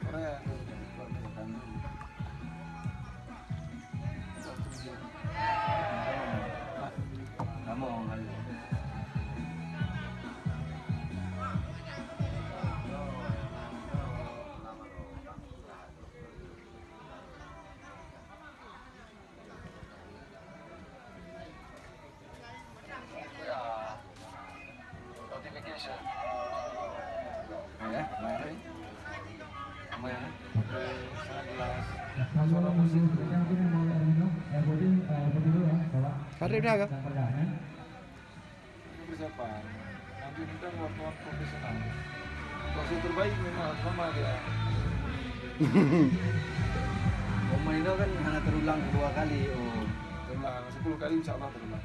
Korea. Kamu kali. Notification. Ya, main. Main. Sangat jelas. Suara musik. Karir dah ke? Ini persiapan. Nanti undang wartawan profesional. Waktu terbaik memang sama dia. Momen itu kan hanya terulang 2 kali. Oh. Terulang 10 kali insya Allah terulang.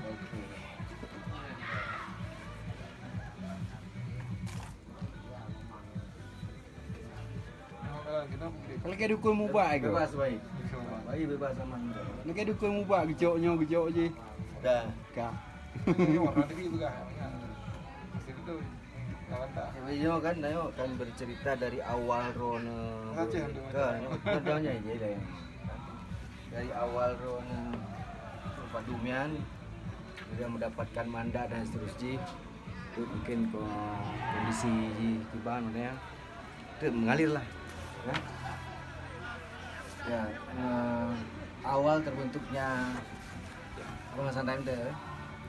Oke. Kita Kalau kayak dukun mubak ke? Bebas baik. Baik bebas sama Indo. Kalau kayak dukun mubak gejok je. Dah. Kak. ini warna negeri juga. Pasti itu kawan tak. Yo kan, ayo kan bercerita dari awal Rona. Aceh, Kan, kodanya aja lah. Dari awal Rona Padumian dia mendapatkan mandat dan seterusnya itu mungkin kondisi di mana itu mengalir lah ya, ya awal terbentuknya Bang Santai itu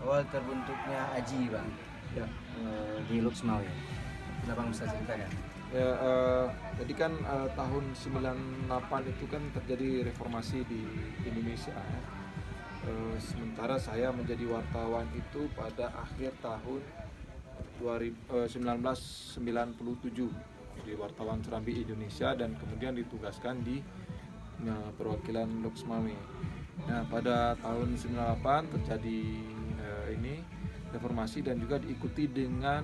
awal terbentuknya Aji Bang Ya. di Luxmawi. Kenapa Bang bisa ceritakan? Ya, jadi kan tahun 98 itu kan terjadi reformasi di Indonesia. Ya. Sementara saya menjadi wartawan itu pada akhir tahun 1997 di wartawan Serambi Indonesia dan kemudian ditugaskan di perwakilan Luxmawe. Nah, pada tahun 98 terjadi ini reformasi dan juga diikuti dengan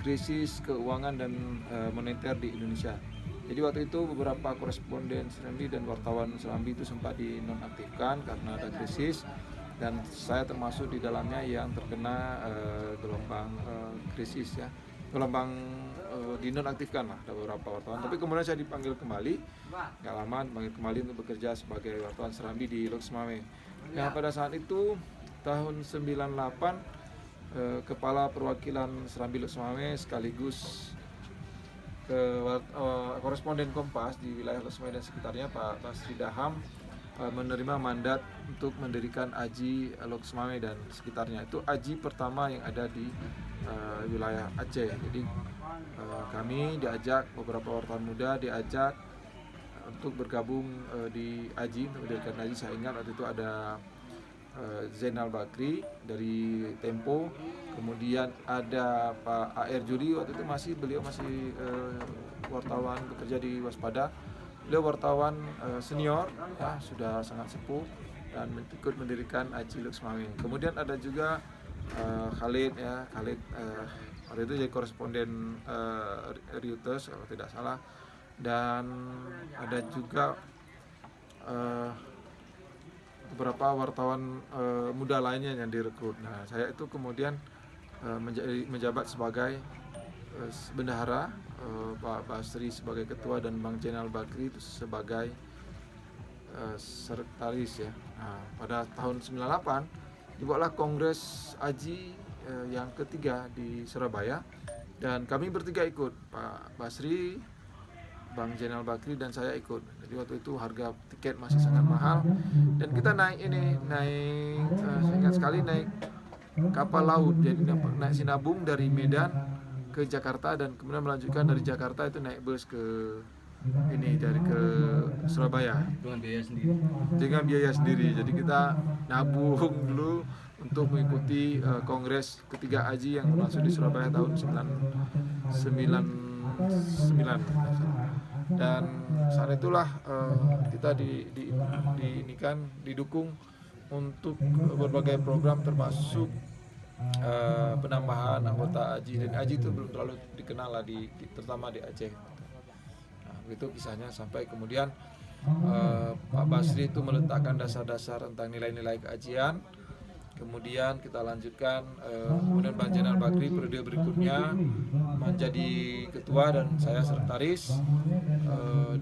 krisis keuangan dan moneter di Indonesia. Jadi waktu itu beberapa koresponden Serambi dan wartawan Serambi itu sempat dinonaktifkan karena ada krisis dan saya termasuk di dalamnya yang terkena gelombang krisis ya, gelombang dinonaktifkan lah ada beberapa wartawan. Tapi kemudian saya dipanggil kembali, nggak lama dipanggil kembali untuk bekerja sebagai wartawan Serambi di Luxmawe. Nah pada saat itu tahun 98 kepala perwakilan Serambi Luxmawe sekaligus koresponden Kompas di wilayah Luxmawe dan sekitarnya Pak Basri Daham menerima mandat untuk mendirikan Aji Luxmawe dan sekitarnya. Itu Aji pertama yang ada di wilayah Aceh. Jadi kami diajak, beberapa wartawan muda diajak untuk bergabung di Aji untuk mendirikan Aji. Saya ingat waktu itu ada Zainal Bakri dari Tempo, kemudian ada Pak A.R. Juri, waktu itu beliau masih wartawan bekerja di Waspada. Beliau wartawan senior ya, sudah sangat sepuh dan ikut mendirikan Aji Luxmawe. Kemudian ada juga Khalid waktu itu jadi koresponden Reuters kalau tidak salah, dan ada juga beberapa wartawan muda lainnya yang direkrut. Nah, saya itu kemudian menjabat sebagai bendahara, Pak Basri sebagai ketua dan Bang Zainal Bakri itu sebagai sekretaris ya. Nah, pada tahun 98 dibuatlah Kongres Aji yang ketiga di Surabaya dan kami bertiga ikut, Pak Basri, Bang Zainal Bakri dan saya ikut. Jadi waktu itu harga tiket masih sangat mahal dan kita naik saya ingat sekali naik kapal laut, jadi naik sinabung dari Medan ke Jakarta dan kemudian melanjutkan dari Jakarta itu naik bus ke Surabaya dengan biaya sendiri. Jadi kita nabung dulu untuk mengikuti Kongres ketiga Aji yang berlangsung di Surabaya tahun 99. Dan saat itulah kita didukung untuk berbagai program termasuk penambahan anggota Aji, dan Aji itu belum terlalu dikenal lah terutama di Aceh. Nah, begitu kisahnya sampai kemudian Pak Basri itu meletakkan dasar-dasar tentang nilai-nilai keajian. kemudian kita lanjutkan, kemudian Bang Jenal Bakri periode berikutnya menjadi ketua dan saya sekretaris,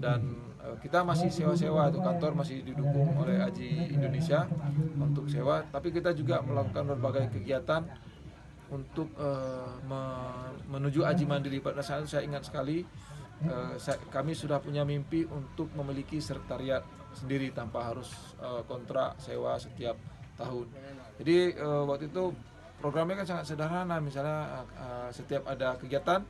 dan kita masih sewa-sewa, itu kantor masih didukung oleh Aji Indonesia untuk sewa, tapi kita juga melakukan berbagai kegiatan untuk menuju Aji Mandiri. Pada saat itu saya ingat sekali, kami sudah punya mimpi untuk memiliki sekretariat sendiri tanpa harus kontrak sewa setiap tahun. Jadi waktu itu programnya kan sangat sederhana, misalnya setiap ada kegiatan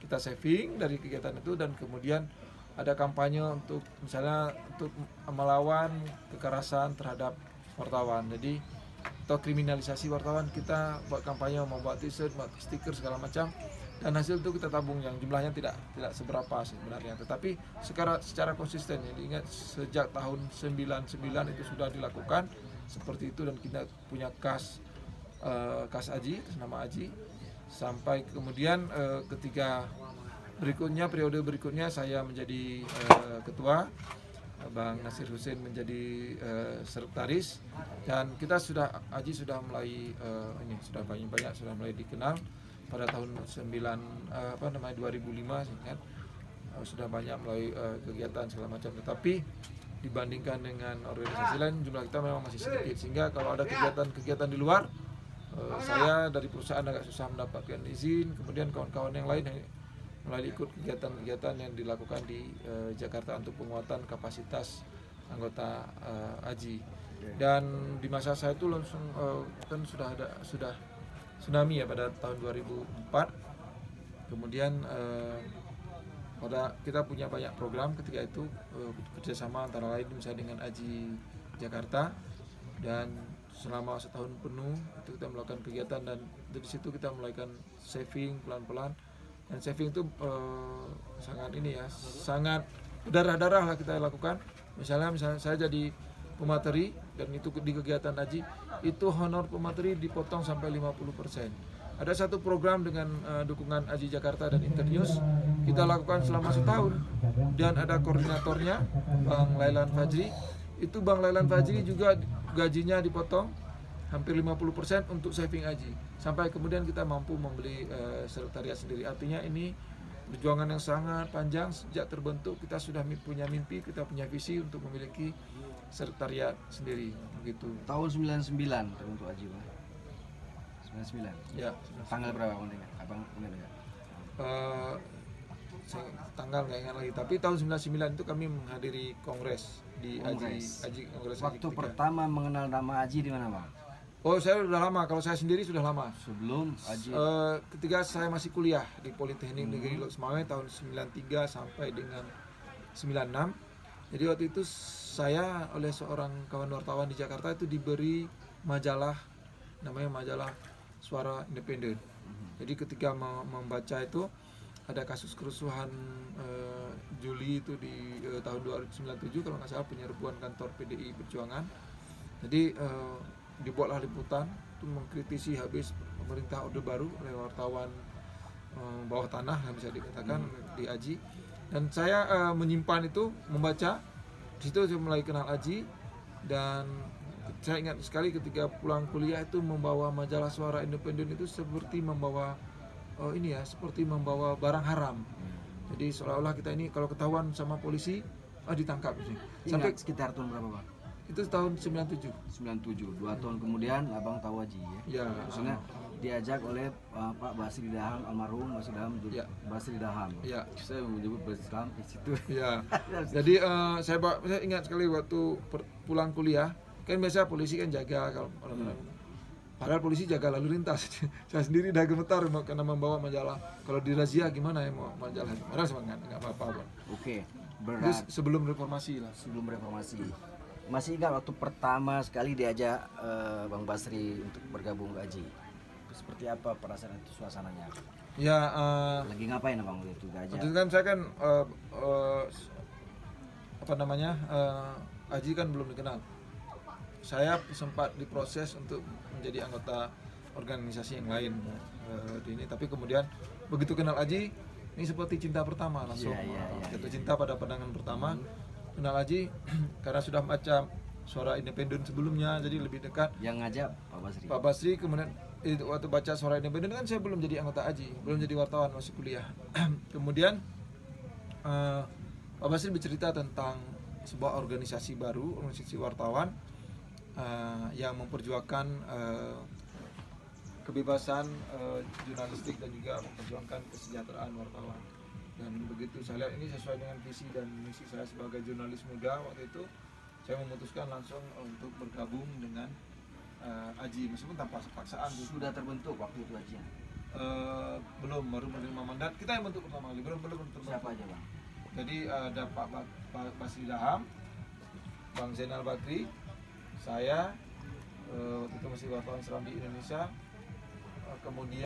kita saving dari kegiatan itu, dan kemudian ada kampanye untuk misalnya untuk melawan kekerasan terhadap wartawan. Jadi atau kriminalisasi wartawan, kita buat kampanye, membuat t-shirt, membuat stiker segala macam, dan hasil itu kita tabung yang jumlahnya tidak seberapa sebenarnya, tetapi secara konsisten. Jadi ingat sejak tahun 99 itu sudah dilakukan seperti itu, dan kita punya kas Aji, nama Aji, sampai kemudian ketika periode berikutnya saya menjadi ketua, Bang Nasir Hussein menjadi sekretaris, dan kita Aji sudah mulai sudah banyak sudah mulai dikenal pada tahun 2005 kan, sudah banyak melalui kegiatan segala macam. Tetapi dibandingkan dengan organisasi lain, jumlah kita memang masih sedikit, sehingga kalau ada kegiatan di luar, saya dari perusahaan agak susah mendapatkan izin. Kemudian kawan-kawan yang lain yang mulai ikut kegiatan-kegiatan yang dilakukan di Jakarta untuk penguatan kapasitas anggota Aji. Dan di masa saya itu langsung kan sudah tsunami ya pada tahun 2004. Kemudian kita punya banyak program ketika itu, kerjasama antara lain misalnya dengan Aji Jakarta, dan selama setahun penuh itu kita melakukan kegiatan, dan dari situ kita melakukan saving pelan-pelan. Dan saving itu sangat berdarah-darah lah kita lakukan. Misalnya saya jadi pemateri, dan itu di kegiatan Aji itu honor pemateri dipotong sampai 50%. Ada satu program dengan dukungan Aji Jakarta dan Internews, kita lakukan selama setahun, dan ada koordinatornya Bang Lailan Fajri. Itu Bang Lailan Fajri juga gajinya dipotong hampir 50% untuk saving Aji, sampai kemudian kita mampu membeli sekretariat sendiri. Artinya ini perjuangan yang sangat panjang. Sejak terbentuk kita sudah punya mimpi, kita punya visi untuk memiliki sekretariat sendiri begitu. Tahun 99 terbentuk Aji, Bang. 99. Ya. Tanggal berapa Bang? Abang ingat enggak? Saya tanggal nggak ingat lagi, tapi tahun 99 itu kami menghadiri kongres di Aji Kongres. Waktu pertama mengenal nama Aji di mana, Bang? Oh, saya sudah lama. Kalau saya sendiri sudah lama. Sebelum Aji. Ketika saya masih kuliah di Politeknik Negeri Lok Semawe tahun 93 sampai dengan 96. Jadi waktu itu saya oleh seorang kawan wartawan di Jakarta itu diberi majalah, namanya majalah Suara Independen. Jadi ketika membaca itu ada kasus kerusuhan Juli itu di tahun 1997 kalau nggak salah, penyerbuan kantor PDI Perjuangan. Jadi dibuatlah liputan itu mengkritisi habis pemerintah Orde Baru oleh wartawan bawah tanah yang bisa dikatakan di Aji. Dan saya menyimpan itu, membaca. Di situ saya mulai kenal Aji, dan saya ingat sekali ketika pulang kuliah itu membawa majalah Suara Independen itu seperti membawa seperti membawa barang haram. Jadi seolah-olah kita ini kalau ketahuan sama polisi ditangkap sih. Sampai sekitar tahun berapa, Bang? Itu tahun 97. 97, 2 tahun kemudian Abang tahu Aji ya? Maksudnya diajak oleh Pak Basri Daham, almarhum Basri Daham, Basri Daham. Ya. Saya menyebut Basri Daham di situ. Ya. Jadi saya ingat sekali waktu pulang kuliah, kan biasa polisi kan jaga kalau padahal polisi jaga lalu lintas. Saya sendiri udah gemetar karena membawa majalah. Kalau dirazia gimana ya mau majalah? Padahal semangat enggak apa-apa, Bang. Oke. Terus sebelum reformasi lah. Sebelum reformasi. Masih ingat waktu pertama sekali diajak Bang Basri untuk bergabung ke Aji? Seperti apa perasaan itu, suasananya? Ya, lagi ngapain Abang waktu itu diajak? Waktu itu kan saya kan Aji kan belum dikenal. Saya sempat diproses untuk menjadi anggota organisasi yang lain di ini, tapi kemudian begitu kenal Aji, ini seperti cinta pertama langsung. Jatuh cinta pada pandangan pertama. Kenal Aji karena sudah baca Suara Independen sebelumnya, jadi lebih dekat. Yang ngajak Pak Basri. Pak Basri kemudian waktu baca Suara Independen kan saya belum jadi anggota AJI, belum jadi wartawan, masih kuliah. Kemudian Pak Basri bercerita tentang sebuah organisasi baru, organisasi wartawan yang memperjuangkan kebebasan jurnalistik dan juga memperjuangkan kesejahteraan wartawan. Dan begitu saya lihat ini sesuai dengan visi dan misi saya sebagai jurnalis muda waktu itu, saya memutuskan langsung untuk bergabung dengan AJI meskipun tanpa paksaan. Sudah terbentuk waktu itu aja. Belum, baru menerima mandat. Kita yang bentuk pertama kali, belum terbentuk. Siapa aja bang? Jadi ada Pak Basri Daham, Bang Zainal Bakri, saya waktu itu masih wartawan Serambi Indonesia, kemudian